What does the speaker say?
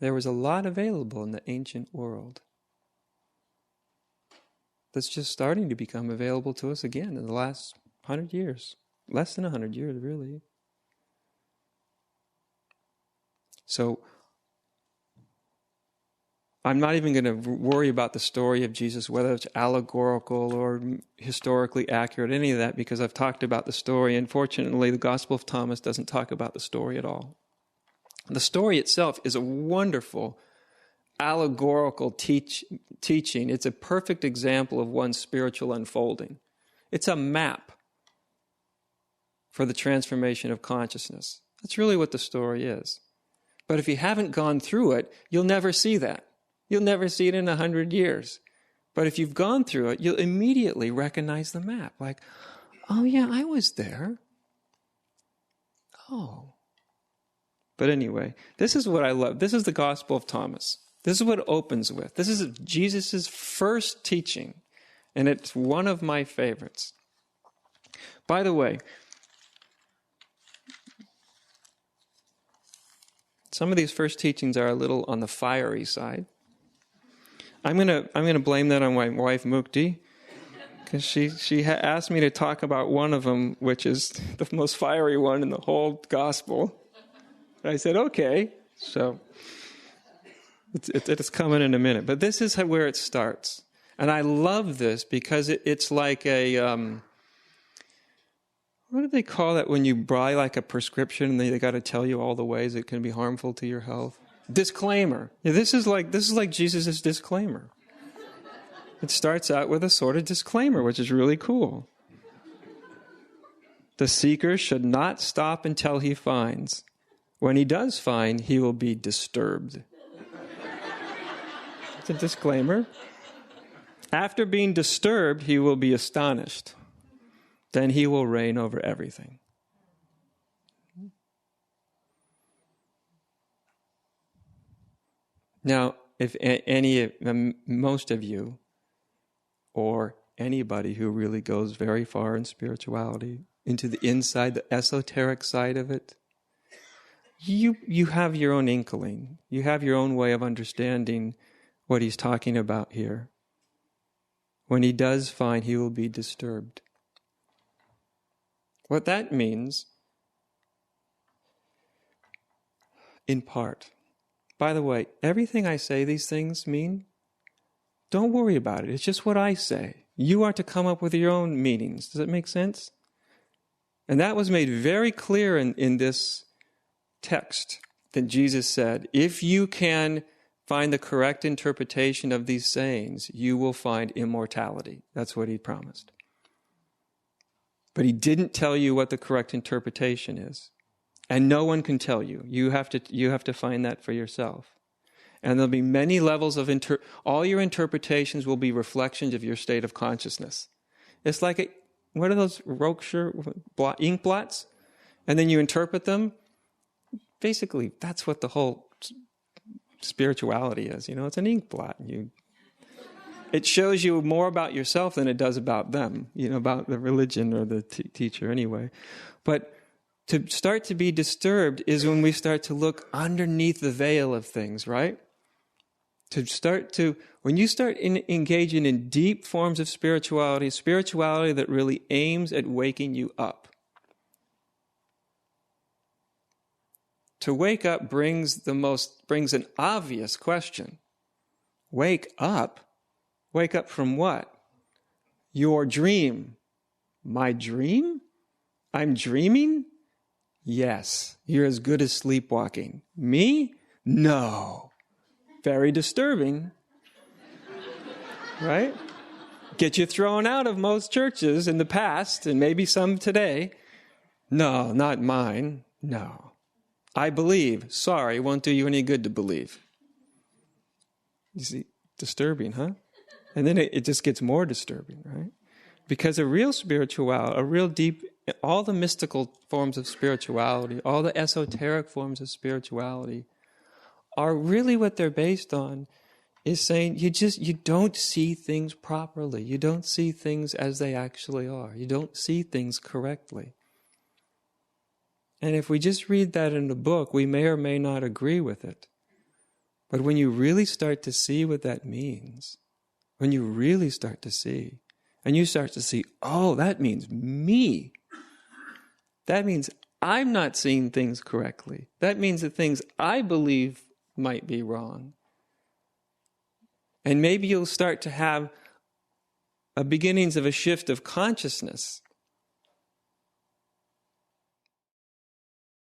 There was a lot available in the ancient world that's just starting to become available to us again in the last 100 years. Less than 100 years, really. So, I'm not even going to worry about the story of Jesus, whether it's allegorical or historically accurate, any of that, because I've talked about the story. Unfortunately, the Gospel of Thomas doesn't talk about the story at all. The story itself is a wonderful allegorical teaching. It's a perfect example of one's spiritual unfolding. It's a map for the transformation of consciousness. That's really what the story is. But if you haven't gone through it, you'll never see that. You'll never see it in 100 years. But if you've gone through it, you'll immediately recognize the map. Like, oh yeah, I was there. Oh. But anyway, this is what I love. This is the Gospel of Thomas. This is what it opens with. This is Jesus' first teaching. And it's one of my favorites. By the way, some of these first teachings are a little on the fiery side. I'm gonna blame that on my wife Mukti, because she asked me to talk about one of them, which is the most fiery one in the whole gospel. And I said, okay. So it's coming in a minute, but this is where it starts, and I love this because it's like a what do they call that when you buy like a prescription and they got to tell you all the ways it can be harmful to your health? Disclaimer. Yeah, this is like Jesus' disclaimer. It starts out with a sort of disclaimer, which is really cool. The seeker should not stop until he finds. When he does find, he will be disturbed. It's a disclaimer. After being disturbed, he will be astonished. Then he will reign over everything. Now, if most of you, or anybody who really goes very far in spirituality, into the inside, the esoteric side of it, you have your own inkling. You have your own way of understanding what he's talking about here. When he does find, he will be disturbed. What that means, in part. By the way, everything I say these things mean, don't worry about it. It's just what I say. You are to come up with your own meanings. Does that make sense? And that was made very clear in this text that Jesus said, if you can find the correct interpretation of these sayings, you will find immortality. That's what he promised. But he didn't tell you what the correct interpretation is. And no one can tell you. You have to find that for yourself. And there'll be many levels of all your interpretations will be reflections of your state of consciousness. It's like what are those Rocher ink blots? And then you interpret them. Basically, that's what the whole spirituality is. It's an ink blot. It shows you more about yourself than it does about them. About the religion or the teacher anyway. But to start to be disturbed is when we start to look underneath the veil of things, right? When you start engaging in deep forms of spirituality that really aims at waking you up. To wake up brings an obvious question. Wake up? Wake up from what? Your dream. My dream? I'm dreaming? Yes, you're as good as sleepwalking. Me? No. Very disturbing. Right? Get you thrown out of most churches in the past, and maybe some today. No, not mine. No. I believe. Sorry, it won't do you any good to believe. You see, disturbing, huh? And then it just gets more disturbing, right? Because a real spirituality, a real deep, all the mystical forms of spirituality, all the esoteric forms of spirituality are really what they're based on is saying you don't see things properly. You don't see things as they actually are. You don't see things correctly. And if we just read that in the book, we may or may not agree with it. But when you really start to see what that means, when you really start to see, and you start to see, oh, that means me. That means I'm not seeing things correctly. That means the things I believe might be wrong. And maybe you'll start to have beginnings of a shift of consciousness